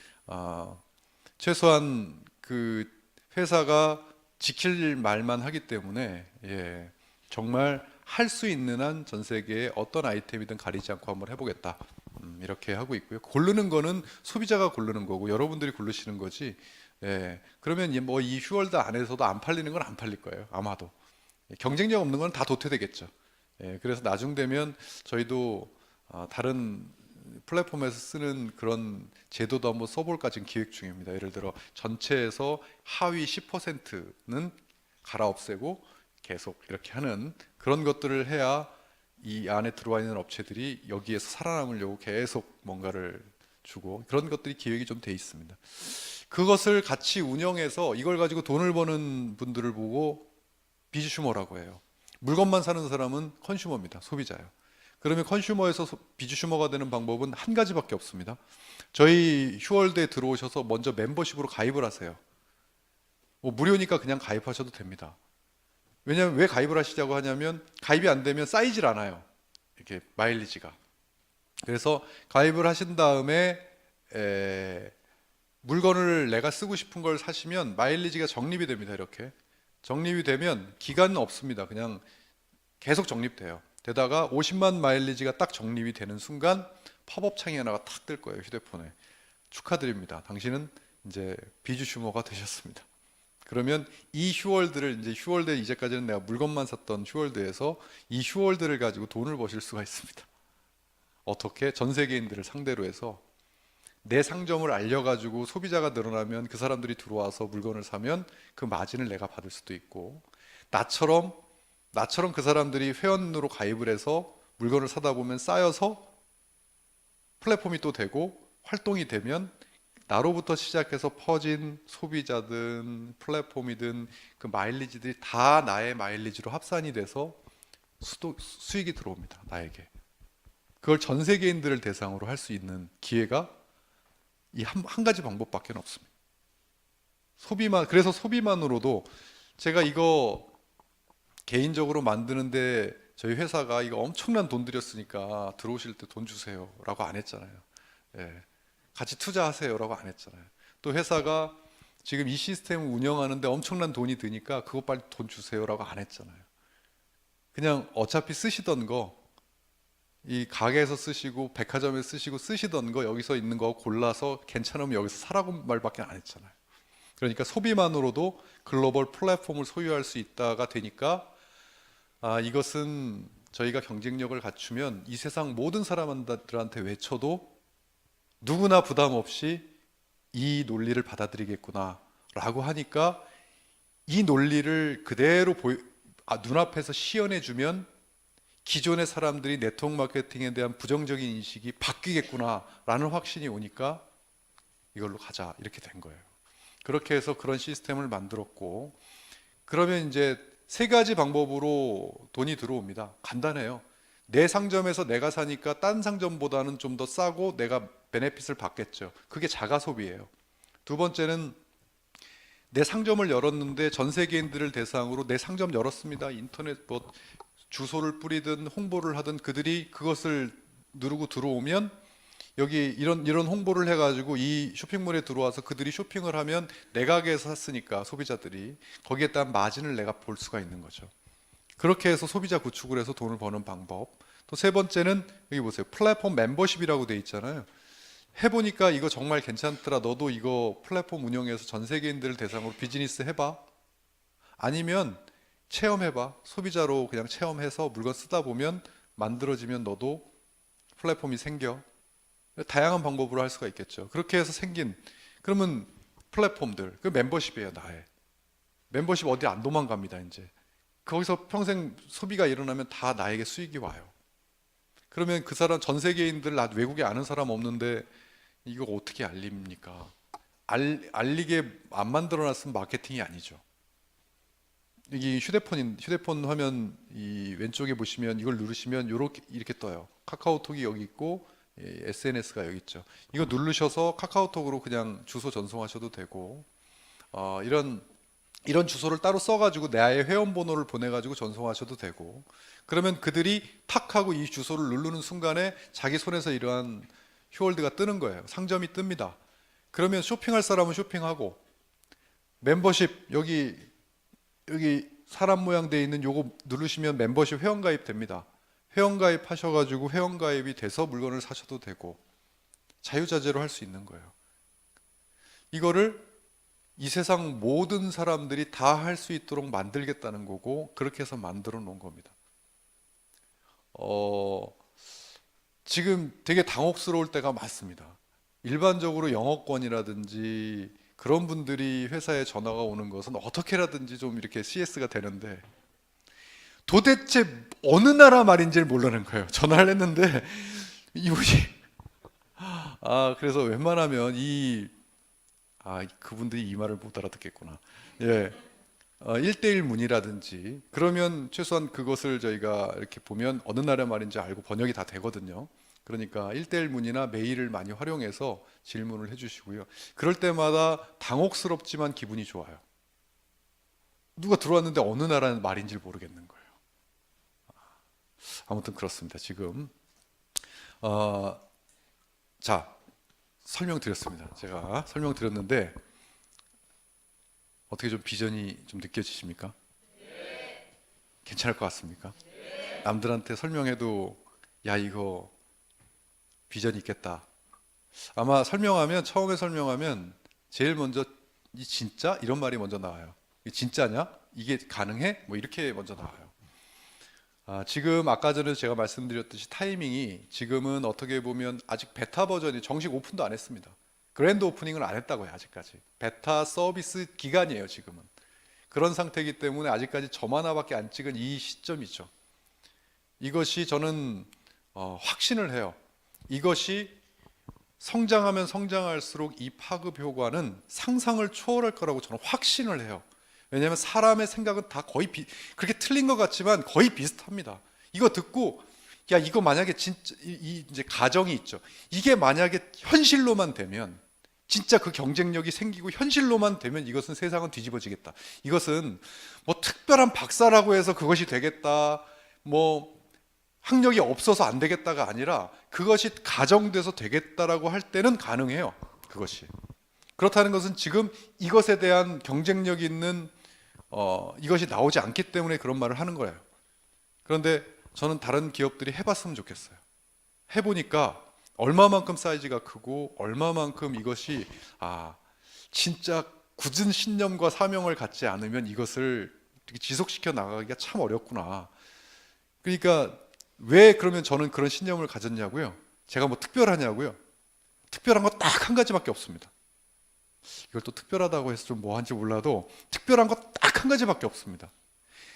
최소한 그 회사가 지킬 말만 하기 때문에, 예, 정말 할 수 있는 한 전 세계의 어떤 아이템이든 가리지 않고 한번 해보겠다. 이렇게 하고 있고요. 고르는 거는 소비자가 고르는 거고 여러분들이 고르시는 거지. 예, 그러면 뭐 이 휴월드 안에서도 안 팔리는 건 안 팔릴 거예요. 아마도. 경쟁력 없는 건 다 도태되겠죠. 예, 그래서 나중 되면 저희도 다른 플랫폼에서 쓰는 그런 제도도 한번 써볼까 지금 기획 중입니다. 예를 들어 전체에서 하위 10%는 갈아 없애고 계속 이렇게 하는 그런 것들을 해야 이 안에 들어와 있는 업체들이 여기에서 살아남으려고 계속 뭔가를 주고, 그런 것들이 기획이 좀 돼 있습니다. 그것을 같이 운영해서 이걸 가지고 돈을 버는 분들을 보고 비즈슈머라고 해요. 물건만 사는 사람은 컨슈머입니다. 소비자예요. 그러면 컨슈머에서 비즈슈머가 되는 방법은 한 가지밖에 없습니다. 저희 휴월드에 들어오셔서 먼저 멤버십으로 가입을 하세요. 뭐 무료니까 그냥 가입하셔도 됩니다. 왜냐하면 왜 가입을 하시자고 하냐면 가입이 안 되면 쌓이질 않아요. 이렇게 마일리지가. 그래서 가입을 하신 다음에 물건을 내가 쓰고 싶은 걸 사시면 마일리지가 적립이 됩니다. 이렇게 적립이 되면 기간은 없습니다. 그냥 계속 적립돼요. 게다가 50만 마일리지가 딱 적립이 되는 순간 팝업 창이 하나가 탁 뜰 거예요. 휴대폰에. 축하드립니다. 당신은 이제 비즈슈머가 되셨습니다. 그러면 이 휴월드를 이제 휴월드에 이제까지는 내가 물건만 샀던 휴월드에서 이 휴월드를 가지고 돈을 버실 수가 있습니다. 어떻게? 전 세계인들을 상대로 해서 내 상점을 알려가지고 소비자가 늘어나면 그 사람들이 들어와서 물건을 사면 그 마진을 내가 받을 수도 있고, 나처럼 그 사람들이 회원으로 가입을 해서 물건을 사다 보면 쌓여서 플랫폼이 또 되고 활동이 되면 나로부터 시작해서 퍼진 소비자든 플랫폼이든 그 마일리지들이 다 나의 마일리지로 합산이 돼서 수익이 들어옵니다. 나에게. 그걸 전 세계인들을 대상으로 할 수 있는 기회가 이 한 가지 방법밖에 없습니다. 그래서 소비만으로도 제가 이거 개인적으로 만드는데 저희 회사가 이거 엄청난 돈 들였으니까 들어오실 때 돈 주세요 라고 안 했잖아요. 예. 같이 투자하세요라고 안 했잖아요. 또 회사가 지금 이 시스템을 운영하는데 엄청난 돈이 드니까 그거 빨리 돈 주세요라고 안 했잖아요. 그냥 어차피 쓰시던 거, 이 가게에서 쓰시고 백화점에서 쓰시던 거, 여기서 있는 거 골라서 괜찮으면 여기서 사라고 말밖에 안 했잖아요. 그러니까 소비만으로도 글로벌 플랫폼을 소유할 수 있다가 되니까, 이것은 저희가 경쟁력을 갖추면 이 세상 모든 사람들한테 외쳐도 누구나 부담 없이 이 논리를 받아들이겠구나 라고 하니까, 이 논리를 그대로 눈앞에서 시연해주면 기존의 사람들이 네트워크 마케팅에 대한 부정적인 인식이 바뀌겠구나 라는 확신이 오니까 이걸로 가자 이렇게 된 거예요. 그렇게 해서 그런 시스템을 만들었고, 그러면 이제 세 가지 방법으로 돈이 들어옵니다. 간단해요. 내 상점에서 내가 사니까 딴 상점보다는 좀 더 싸고 내가 베네핏을 받겠죠. 그게 자가 소비예요. 두 번째는 내 상점을 열었는데 전 세계인들을 대상으로 내 상점 열었습니다. 인터넷 뭐 주소를 뿌리든 홍보를 하든 그들이 그것을 누르고 들어오면 여기 이런 홍보를 해가지고 이 쇼핑몰에 들어와서 그들이 쇼핑을 하면 내 가게에서 샀으니까 소비자들이 거기에 따른 마진을 내가 볼 수가 있는 거죠. 그렇게 해서 소비자 구축을 해서 돈을 버는 방법. 또 세 번째는 여기 보세요. 플랫폼 멤버십이라고 돼 있잖아요. 해보니까 이거 정말 괜찮더라. 너도 이거 플랫폼 운영해서 전 세계인들을 대상으로 비즈니스 해봐. 아니면 체험해봐. 소비자로 그냥 체험해서 물건 쓰다 보면 만들어지면 너도 플랫폼이 생겨. 다양한 방법으로 할 수가 있겠죠. 그렇게 해서 생긴, 그러면 플랫폼들, 그 멤버십이에요. 나의 멤버십 어디 안 도망갑니다. 이제 거기서 평생 소비가 일어나면 다 나에게 수익이 와요. 그러면 그 사람 전 세계인들, 나 외국에 아는 사람 없는데 이거 어떻게 알립니까? 알리게 안 만들어놨으면 마케팅이 아니죠. 이게 휴대폰 화면 이 왼쪽에 보시면 이걸 누르시면 이렇게 떠요. 카카오톡이 여기 있고 SNS가 여기 있죠. 이거 누르셔서 카카오톡으로 그냥 주소 전송하셔도 되고, 이런 주소를 따로 써가지고 나의 회원번호를 보내가지고 전송하셔도 되고, 그러면 그들이 탁 하고 이 주소를 누르는 순간에 자기 손에서 이러한 휴월드가 뜨는 거예요. 상점이 뜹니다. 그러면 쇼핑할 사람은 쇼핑하고, 멤버십 여기 사람 모양 돼 있는 요거 누르시면 멤버십 회원가입 됩니다. 회원가입 하셔가지고 회원가입이 돼서 물건을 사셔도 되고, 자유자재로 할 수 있는 거예요. 이거를 이 세상 모든 사람들이 다 할 수 있도록 만들겠다는 거고, 그렇게 해서 만들어 놓은 겁니다. 지금 되게 당혹스러울 때가 많습니다. 일반적으로 영어권이라든지 그런 분들이 회사에 전화가 오는 것은 어떻게라든지 좀 이렇게 CS가 되는데, 도대체 어느 나라 말인지를 모르는 거예요. 전화를 했는데 이분이 그래서 웬만하면 그분들이 이 말을 못 알아듣겠구나. 예. 1대1 문의라든지 그러면 최소한 그것을 저희가 이렇게 보면 어느 나라 말인지 알고 번역이 다 되거든요. 그러니까 1대1 문의나 메일을 많이 활용해서 질문을 해주시고요. 그럴 때마다 당혹스럽지만 기분이 좋아요. 누가 들어왔는데 어느 나라 말인지 모르겠는 거예요. 아무튼 그렇습니다. 지금 자, 설명드렸습니다. 제가 설명드렸는데 어떻게 좀 비전이 좀 느껴지십니까? 네. 괜찮을 것 같습니까? 네. 남들한테 설명해도 야 이거 비전이 있겠다. 아마 처음에 설명하면 제일 먼저 이 진짜? 이런 말이 먼저 나와요. 이게 진짜냐? 이게 가능해? 뭐 이렇게 먼저 나와요. 지금 아까 전에 제가 말씀드렸듯이 타이밍이 지금은 어떻게 보면 아직 베타 버전이 정식 오픈도 안 했습니다. 그랜드 오프닝을 안 했다고요. 아직까지 베타 서비스 기간이에요. 지금은 그런 상태이기 때문에 아직까지 점 하나밖에 안 찍은 이 시점이죠. 이것이 저는 확신을 해요. 이것이 성장하면 성장할수록 이 파급 효과는 상상을 초월할 거라고 저는 확신을 해요. 왜냐하면 사람의 생각은 다 거의 그렇게 틀린 것 같지만 거의 비슷합니다. 이거 듣고 야 이거 만약에 진짜 이제 가정이 있죠. 이게 만약에 현실로만 되면 진짜 그 경쟁력이 생기고 현실로만 되면 이것은 세상은 뒤집어지겠다. 이것은 뭐 특별한 박사라고 해서 그것이 되겠다. 뭐 학력이 없어서 안 되겠다가 아니라 그것이 가정돼서 되겠다라고 할 때는 가능해요. 그것이. 그렇다는 것은 지금 이것에 대한 경쟁력 있는 이것이 나오지 않기 때문에 그런 말을 하는 거예요. 그런데 저는 다른 기업들이 해봤으면 좋겠어요. 해보니까 얼마만큼 사이즈가 크고 얼마만큼 이것이 진짜 굳은 신념과 사명을 갖지 않으면 이것을 지속시켜 나가기가 참 어렵구나. 그러니까 왜 그러면 저는 그런 신념을 가졌냐고요? 제가 뭐 특별하냐고요? 특별한 거 딱 한 가지밖에 없습니다. 이걸 또 특별하다고 해서 좀 뭐한지 몰라도 특별한 거 딱 한 가지밖에 없습니다.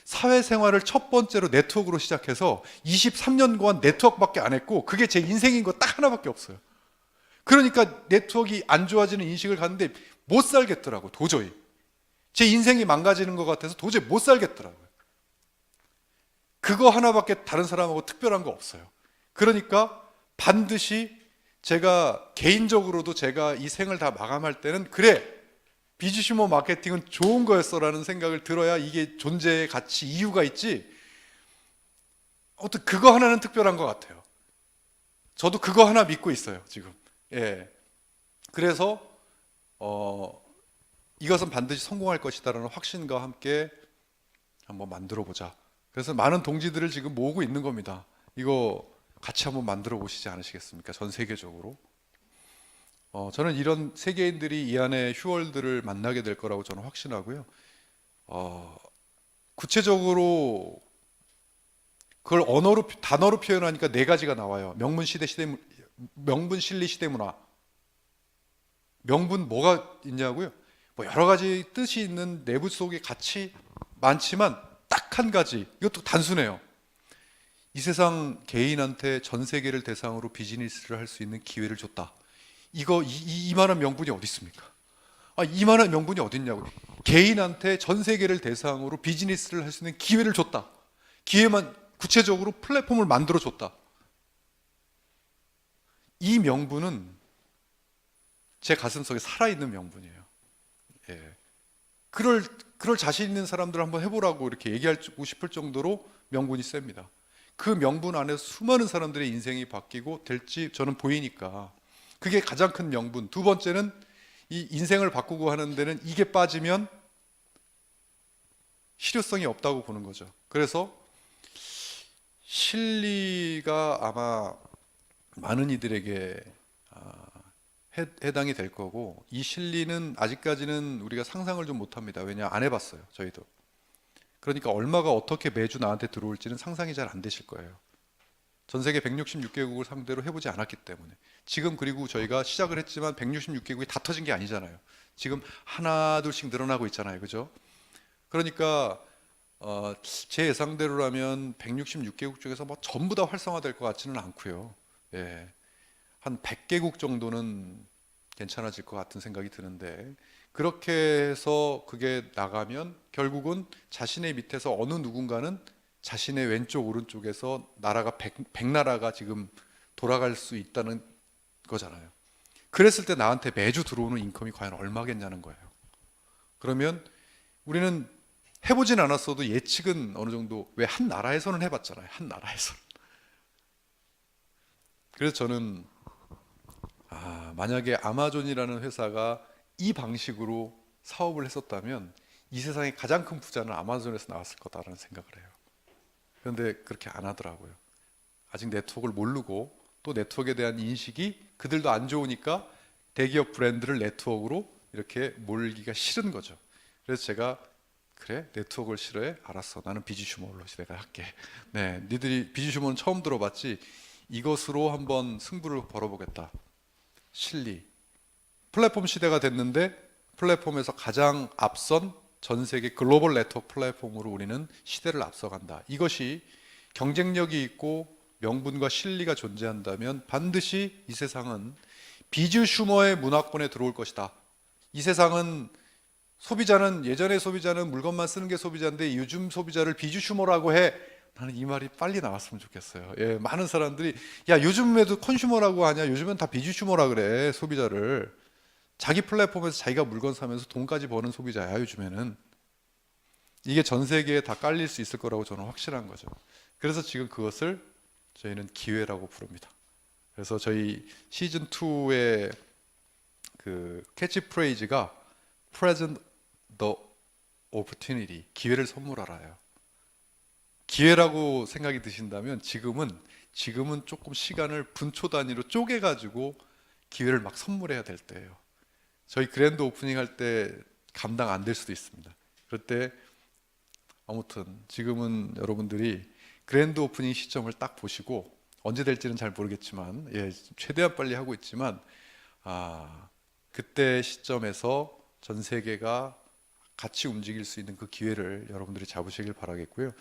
사회생활을 첫 번째로 네트워크로 시작해서 23년간 네트워크밖에 안 했고 그게 제 인생인 거 딱 하나밖에 없어요. 그러니까 네트워크가 안 좋아지는 인식을 갖는데 못 살겠더라고. 도저히 제 인생이 망가지는 것 같아서 도저히 못 살겠더라고요. 그거 하나밖에 다른 사람하고 특별한 거 없어요. 그러니까 반드시 제가 개인적으로도 제가 이 생을 다 마감할 때는 그래, 비즈슈머 마케팅은 좋은 거였어라는 생각을 들어야 이게 존재의 가치, 이유가 있지. 어떤 그거 하나는 특별한 것 같아요. 저도 그거 하나 믿고 있어요 지금. 예. 그래서 이것은 반드시 성공할 것이다라는 확신과 함께 한번 만들어 보자. 그래서 많은 동지들을 지금 모으고 있는 겁니다. 이거 같이 한번 만들어 보시지 않으시겠습니까? 전 세계적으로. 저는 이런 세계인들이 이 안에 휴월들을 만나게 될 거라고 저는 확신하고요. 구체적으로 그걸 언어로 단어로 표현하니까 네 가지가 나와요. 명분 실리 시대 문화. 명분 뭐가 있냐고요? 뭐 여러 가지 뜻이 있는 내부 속에 가치 많지만 딱 한 가지. 이것도 단순해요. 이 세상 개인한테 전 세계를 대상으로 비즈니스를 할 수 있는 기회를 줬다. 이만한 명분이 어디 있습니까? 이만한 명분이 어디 있냐고. 개인한테 전 세계를 대상으로 비즈니스를 할 수 있는 기회를 줬다. 기회만 구체적으로 플랫폼을 만들어 줬다. 이 명분은 제 가슴속에 살아있는 명분이에요. 예. 그럴 자신 있는 사람들 한번 해보라고 이렇게 얘기하고 싶을 정도로 명분이 셉니다. 그 명분 안에서 수많은 사람들의 인생이 바뀌고 될지 저는 보이니까 그게 가장 큰 명분. 두 번째는 이 인생을 바꾸고 하는 데는 이게 빠지면 실효성이 없다고 보는 거죠. 그래서 실리가 아마 많은 이들에게 해당이 될 거고, 이 실리는 아직까지는 우리가 상상을 좀 못합니다. 왜냐, 안 해봤어요 저희도. 그러니까 얼마가 어떻게 매주 나한테 들어올지는 상상이 잘 안 되실 거예요. 전 세계 166개국을 상대로 해보지 않았기 때문에. 지금 그리고 저희가 시작을 했지만 166개국이 다 터진 게 아니잖아요. 지금 하나 둘씩 늘어나고 있잖아요. 그죠? 그러니까 제 예상대로라면 166개국 중에서 뭐 전부 다 활성화될 것 같지는 않고요. 예. 한 100개국 정도는 괜찮아질 것 같은 생각이 드는데, 그렇게 해서 그게 나가면 결국은 자신의 밑에서 어느 누군가는 자신의 왼쪽 오른쪽에서 나라가 100나라가 지금 돌아갈 수 있다는 거잖아요. 그랬을 때 나한테 매주 들어오는 인컴이 과연 얼마겠냐는 거예요. 그러면 우리는 해보진 않았어도 예측은 어느 정도, 왜 한 나라에서는 해봤잖아요. 한 나라에서는. 그래서 저는 만약에 아마존이라는 회사가 이 방식으로 사업을 했었다면 이 세상의 가장 큰 부자는 아마존에서 나왔을 거다라는 생각을 해요. 그런데 그렇게 안 하더라고요. 아직 네트워크를 모르고, 또 네트워크에 대한 인식이 그들도 안 좋으니까 대기업 브랜드를 네트워크로 이렇게 몰기가 싫은 거죠. 그래서 제가 그래, 네트워크를 싫어해? 알았어, 나는 비즈슈머로 내가 할게. 네, 니들이 비즈슈머는 처음 들어봤지? 이것으로 한번 승부를 벌어보겠다. 실리. 플랫폼 시대가 됐는데 플랫폼에서 가장 앞선 전 세계 글로벌 네트워크 플랫폼으로 우리는 시대를 앞서간다. 이것이 경쟁력이 있고 명분과 실리가 존재한다면 반드시 이 세상은 비즈슈머의 문화권에 들어올 것이다. 이 세상은 예전의 소비자는 물건만 쓰는 게 소비자인데 요즘 소비자를 비즈슈머라고 해. 나는 이 말이 빨리 나왔으면 좋겠어요. 예, 많은 사람들이 야, 요즘에도 컨슈머라고 하냐? 요즘엔 다 비즈슈머라 그래, 소비자를. 자기 플랫폼에서 자기가 물건 사면서 돈까지 버는 소비자야, 요즘에는. 이게 전 세계에 다 깔릴 수 있을 거라고 저는 확실한 거죠. 그래서 지금 그것을 저희는 기회라고 부릅니다. 그래서 저희 시즌 2의 그 캐치프레이즈가 Present the Opportunity, 기회를 선물하라요. 기회라고 생각이 드신다면 지금은 조금 시간을 분초 단위로 쪼개가지고 기회를 막 선물해야 될 때예요. 저희 그랜드 오프닝 할 때 감당 안 될 수도 있습니다. 그럴 때 아무튼 지금은 여러분들이 그랜드 오프닝 시점을 딱 보시고, 언제 될지는 잘 모르겠지만 최대한 빨리 하고 있지만 그때 시점에서 전 세계가 같이 움직일 수 있는 그 기회를 여러분들이 잡으시길 바라겠고요.